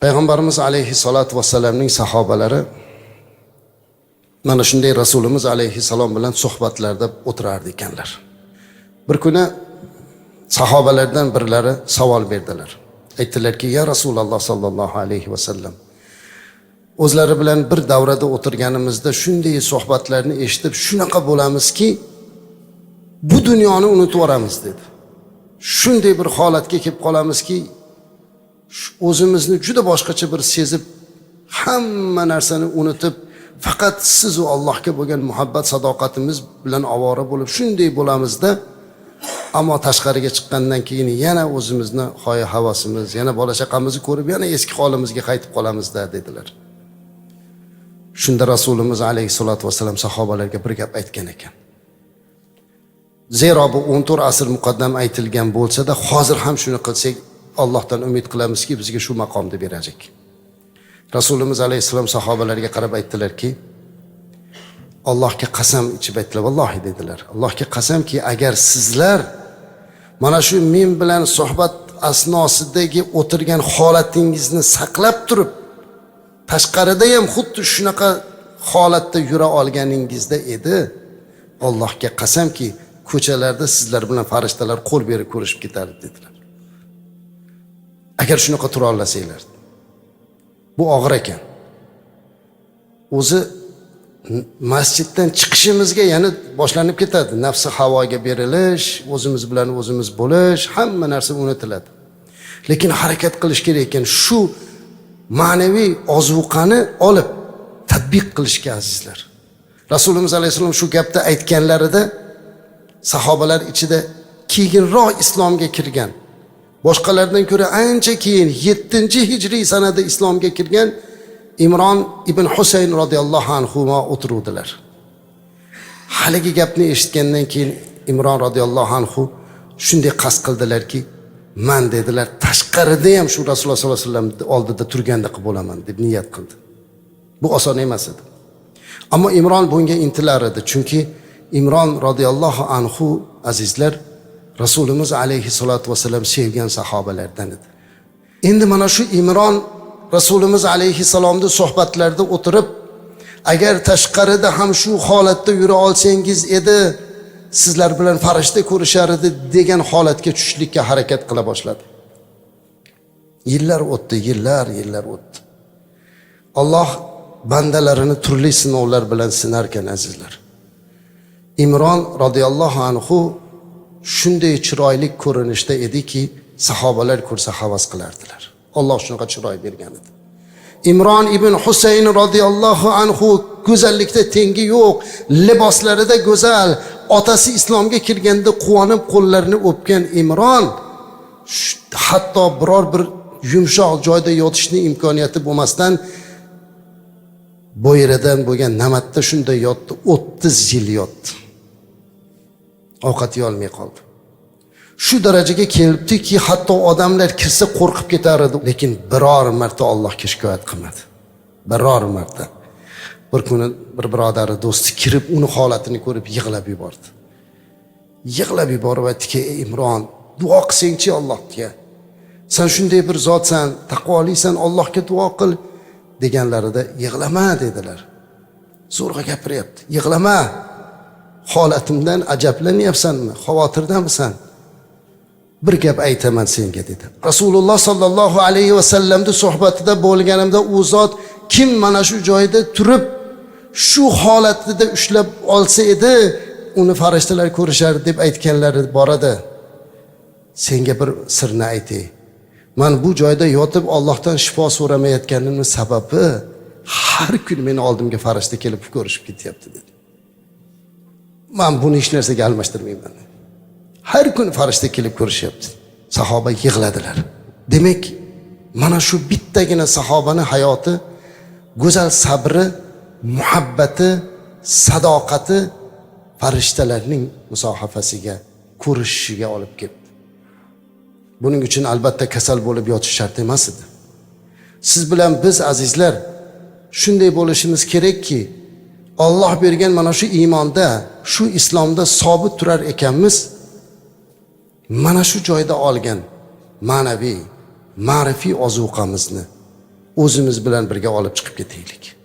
Payg'ambarimiz alayhissalatu vassalamning sahobalari mana shunday Rasulimiz alayhissalom bilan suhbatlarda o'tirardi ekanlar. Bir kuni sahobalardan birlari savol berdilar. Aytdilarki, ya Rasululloh sallallohu alayhi vasallam, o'zlari bilan bir davrada o'tirganimizda shunday suhbatlarni eshitib shunaqa bo'lamizki, bu dunyoni unutib yuboramiz dedi. Shunday bir holatga kelib qolamizki, o'zimizni juda boshqacha bir sezib, hamma narsani unutib, faqat siz va Allohga bo'lgan muhabbat sadoqatimiz bilan ovora bo'lib shunday bo'lamizda, ammo tashqariga chiqqandan keyin yana o'zimizni xoya havasimiz, yana bola chaqamizni ko'rib, yana eski holimizga qaytib qolamizda dedilar. Shunda Rasulimiz alayhissalatu vassalam sahobalarga bir gap aytgan ekan. Zero bu 14 asr muqaddam aytilgan bo'lsa-da, hozir ham shuni qilsak, Allohdan umid qilamizki, bizga shu maqomni berajak. Rasulimiz alayhissalom sahobalarga qarab aytdilarki, Allohga qasam ichib aytdilar, vallohi dedilar. Allohga qasamki, agar sizlar mana shu men bilan suhbat asnosidagi o'tirgan holatingizni saqlab turib, tashqarida ham xuddi shunaqa holatda yura olganingizda edi, Allohga qasamki, ko'chalarda sizlar bilan farishtalar qo'l berib ko'rishib ketardi dedilar. Agar shunaqa tura olasanglar. Bu og'ir ekan. O'zi masjiddan chiqishimizga yana boshlanib ketadi. Nafsi havoga berilish, o'zimiz bilan o'zimiz bo'lish, hamma narsa unutiladi. Lekin harakat qilish kerak ekan. Shu ma'naviy ozuqani olib tatbiq qilishga azizlar. Rasulimiz alayhisalom shu gapda aytganlarida sahobalar ichida keyinroq islomga kirgan, boshqalardan ko'ra ancha keyin 7-hijriy sanada islomga kirgan Imron ibn Husayn radhiyallohu anhu ma o'tiruvdilar. Haligi gapni eshitgandan keyin Imron radhiyallohu anhu shunday qasd qildilarki, men dedilar, tashqarida ham shu Rasululloh sollallohu alayhi vasallam oldida turganda qilib bo'laman deb niyat qildi. Bu oson emas edi. Ammo Imron bunga intilar edi, chunki Imron radhiyallohu anhu azizlar Rasulimiz alayhissalatu vassalam sevgan sahobalardan edi. Endi mana shu Imron Rasulimiz alayhissalomning suhbatlarida o'tirib, agar tashqarida ham shu holatda yura olsangiz edi, sizlar bilan farishta ko'rishar edi degan holatga tushishlikka harakat qila boshladi. Yillar o'tdi, yillar o'tdi. Alloh bandalarini turli sinovlar bilan sinar ekan azizlar. Imron radhiyallohu anhu shunday chiroyli ko'rinishda ediki, sahobalar ko'rsa havas qilardilar. Alloh shunaqa chiroy bergan edi. Imron ibn Husayn radhiyallohu anhu go'zallikda tengi yo'q, liboslarida go'zal, otasi islomga kirganda quvonib qo'llarini o'pgan Imron hatto biror bir yumshoq joyda yotishni imkoniyati bo'lmasdan bo'yradan bo'lgan namatda shunday yotdi, 30 yil yotdi. Ovqat yolmay qoldi. Shu darajaga kelibdiki, hatto odamlar kirsa qo'rqib ketar edi, lekin biror marta Allohga shikoyat qilmadi. Biror marta. Bir kuni bir birodari do'sti kirib, uni holatini ko'rib yig'lab yubordi. Yig'lab yuborib aytdiki, ey Imron, duo qilsangchi Allohga. Sen shunday bir zotsan, taqvolisan, Allohga duo qil deganlarida yig'lama dedilar. Zo'rg'a gapiryapti. Yig'lama. Holatimdan ajablanyapsanmi? Xavotirdamisan? Bir gap aytaman senga dedi. Rasululloh sallallohu alayhi vasallamning suhbatida bo'lganimda u zot kim mana shu joyda turib shu holatida ushlab olsa edi, uni farishtalar ko'rishar deb aytganlari bor edi. Senga bir sirni aytay. Men bu joyda yotib Allohdan shifo so'ramayotganimning sababi har kun meni oldimga farishta kelib ko'rishib ketyapti dedi. Men buni hech narsaga almashtirmayman. Har kun farishta kelib ko'rishyapti. Sahoba yig'ladilar. Demak, mana shu bittagina sahobaning hayoti go'zal sabri, muhabbati, sadoqati farishtalarning musohafasiga, ko'rishishiga olib ketdi. Buning uchun albatta kasal bo'lib yotish shart emas edi. Siz bilan biz azizlar shunday bo'lishimiz kerakki, Alloh bergan mana shu iymonda, shu islomda sobit turar ekanmiz. Mana shu joyda olgan ma'naviy, ma'rifiy ozuqamizni o'zimiz bilan birga olib chiqib ketaylik.